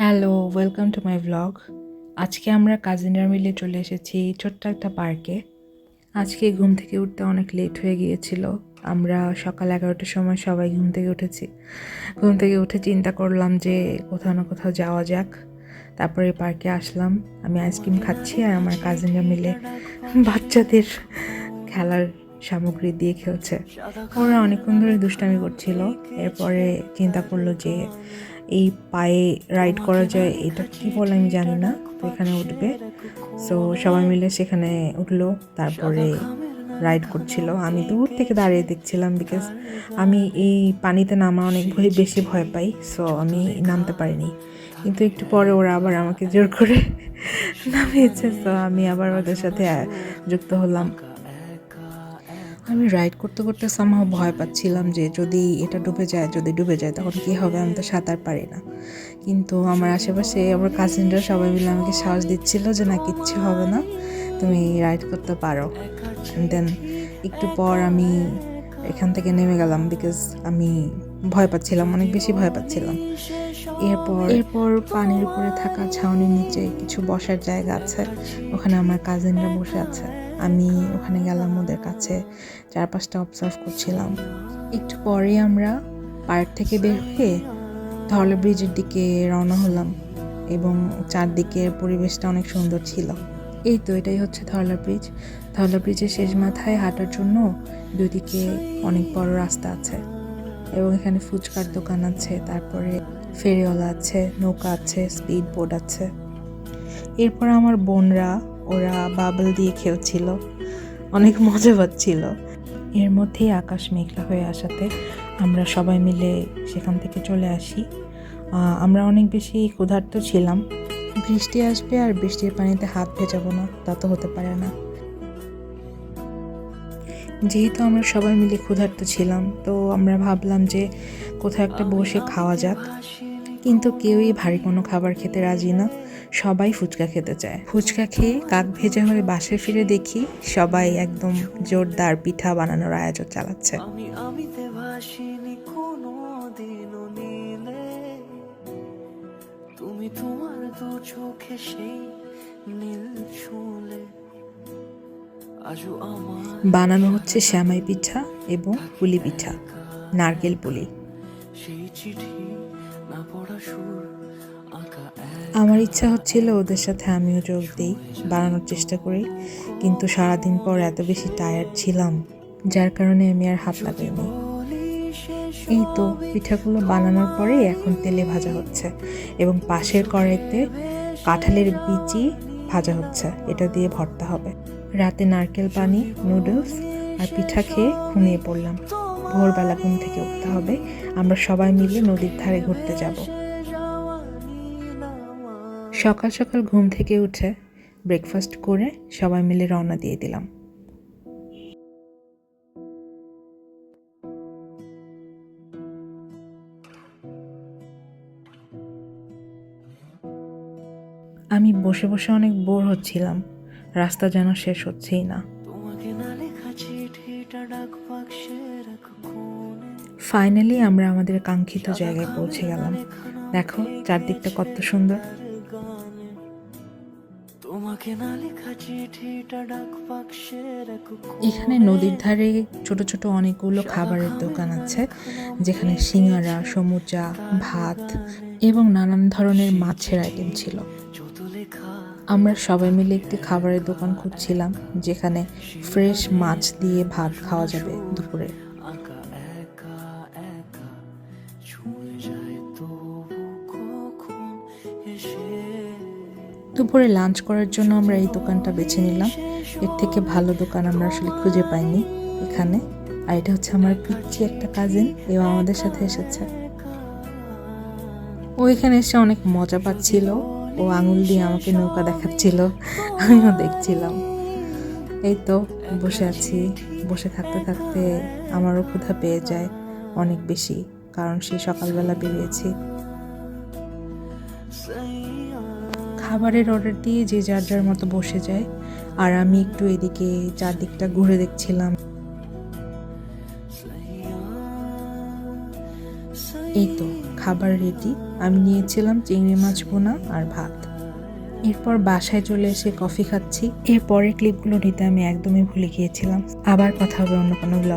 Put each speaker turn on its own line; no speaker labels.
Hello, welcome to my vlog. আজকে আমরা কাজিনরা মিলে চলে এসেছি ছোট্ট একটা পার্কে। আজকে ঘুম থেকে উঠতে অনেক লেট হয়ে গিয়েছিল। আমরা সকাল 11টার সময় সবাই ঘুম থেকে উঠেছি। ঘুম থেকে উঠে চিন্তা করলাম যে কোথাও না কোথাও যাওয়া যাক। তারপরে পার্কে আসলাম। আমি আইসক্রিম খাচ্ছি আর আমার কাজিনরা মিলে বাচ্চাদের খেলার সামগ্রী দিয়ে খেলছে। ওরা অনেকক্ষণ ধরে দুষ্টামি করছিল। এরপরে চিন্তা করলো যে এই পায়ে রাইড করা যায়, এটা কি বলে আমি জানি না, তো এখানে উঠবে। সো সবাই মিলে সেখানে উঠলো, তারপরে রাইড করছিল। আমি দূর থেকে দাঁড়িয়ে দেখছিলাম, বিকজ আমি এই পানিতে নামা অনেক বেশি ভয় পাই। সো আমি নামতে পারিনি, কিন্তু একটু পরে ওরা আবার আমাকে জোর করে নামিয়েছে। সো আমি আবার ওদের সাথে যুক্ত হলাম। আমি রাইড করতে করতে সামহাও ভয় পাচ্ছিলাম যে যদি ডুবে যায় তখন কী হবে, আমি তো সাঁতার পারি না। কিন্তু আমার আশেপাশে আমার কাজিনরা সবাই মিলে আমাকে সাহস দিচ্ছিল যে না, কিচ্ছু হবে না, তুমি রাইড করতে পারো। অ্যান্ড দেন একটু পর আমি এখান থেকে নেমে গেলাম, বিকজ আমি অনেক বেশি ভয় পাচ্ছিলাম। এরপর পানির উপরে থাকা ছাউনির নিচে কিছু বসার জায়গা আছে, ওখানে আমার কাজিনরা বসে আছে। আমি ওখানে গেলাম, ওদের কাছে চারপাশটা অবজার্ভ করছিলাম। একটু পরে আমরা পার্ক থেকে বের হয়ে ধরলা ব্রিজের দিকে রওনা হলাম, এবং চারদিকের পরিবেশটা অনেক সুন্দর ছিল। এই তো এটাই হচ্ছে ধরলা ব্রিজ। ধরলা ব্রিজের শেষ মাথায় হাঁটার জন্য দুদিকে অনেক বড় রাস্তা আছে, এবং এখানে ফুচকার দোকান আছে, তারপরে ফেরিওয়ালা আছে, নৌকা আছে, স্পিড বোট আছে। এরপর আমার বোনরা ওরা বাবল দিয়ে খেলছিল, অনেক মজা পাচ্ছিল। এর মধ্যেই আকাশ মেঘলা হয়ে আসাতে আমরা সবাই মিলে সেখান থেকে চলে আসি। আমরা অনেক বেশি ক্ষুধার্ত ছিলাম। বৃষ্টি আসবে আর বৃষ্টির পানিতে হাত ভেজাবো না, তা তো হতে পারে না। যেহেতু আমরা সবাই মিলে ক্ষুধার্ত ছিলাম, তো আমরা ভাবলাম যে কোথাও একটা বসে খাওয়া যাক, কিন্তু কেউই ভারী কোনো খাবার খেতে রাজি না। সবাই ফুচকা খেতে চায়। ফুচকা খেয়ে কাক ভেজা হয়ে বাসায় ফিরে দেখি সবাই একদম জোরদার পিঠা বানানোর আয়োজন চালাচ্ছে। তুমি তোমার দু চোখে সেই নীল ছুঁলে বানানো হচ্ছে শ্যামাই পিঠা এবং পুলি পিঠা, নারকেল পুলি। আমার ইচ্ছা হচ্ছিল ওদের সাথে আমিও যোগ দিই, বানানোর চেষ্টা করি, কিন্তু সারাদিন পর এত বেশি টায়ার্ড ছিলাম যার কারণে আমি আর হাত লাগাইনি। এই তো পিঠাগুলো বানানোর পরে এখন তেলে ভাজা হচ্ছে, এবং পাশের কড়াইতে কাঁঠালের বিচি ভাজা হচ্ছে, এটা দিয়ে ভর্তা হবে। রাতে নারকেল পানি, নুডলস আর পিঠা খেয়ে ঘুমিয়ে পড়লাম। ভোরবেলা ঘুম থেকে উঠতে হবে, আমরা সবাই মিলে নদীর ধারে ঘুরতে যাব। সকাল সকাল ঘুম থেকে উঠে ব্রেকফাস্ট করে সবাই মিলে রওনা দিয়ে দিলাম। আমি বসে বসে অনেক বোর হচ্ছিলাম, রাস্তা যেন শেষ হচ্ছেই না। ফাইনালি আমরা আমাদের কাঙ্ক্ষিত জায়গায় পৌঁছে গেলাম। দেখো চারদিকটা কত সুন্দর। এখানে নদীর ধারে ছোট ছোট অনেকগুলো খাবারের দোকান আছে, যেখানে সিঙ্গারা, সমুচা, ভাত এবং নানান ধরনের মাছের আইটেম ছিল। আমরা সবাই মিলে একটি খাবারের দোকান খুঁজছিলাম, যেখানে ফ্রেশ মাছ দিয়ে ভাত খাওয়া যাবে দুপুরে। দুপুরে লাঞ্চ করার জন্য আমরা এই দোকানটা বেছে নিলাম। এর থেকে ভালো দোকান আমরা আসলে খুঁজে পাইনি এখানে। আর এটা হচ্ছে আমার পিচ্চি একটা কাজিন, এবং আমাদের সাথে এসেছে। ও এখানে এসে অনেক মজা পাচ্ছিল, ও আঙুল দিয়ে আমাকে নৌকা দেখাচ্ছিল, আমিও দেখছিলাম। এই তো বসে আছি, বসে থাকতে থাকতে আমারও ক্ষুধা পেয়ে যায় অনেক বেশি, কারণ সেই সকালবেলা বেরিয়েছি। খাবারের অর্ডার দিয়ে যে যার যার মতো বসে যায়, আর আমি একটু এদিকে চারদিকটা ঘুরে দেখছিলাম। এই তো খাবার রেডি। আমি নিয়েছিলাম চিংড়ি মাছ ভুনা আর ভাত। এরপর বাসায় চলে এসে কফি খাচ্ছি। এর পরের ক্লিপগুলো নিতে আমি একদমই ভুলে গিয়েছিলাম। আবার কথা হবে অন্য কোনো ব্লগ।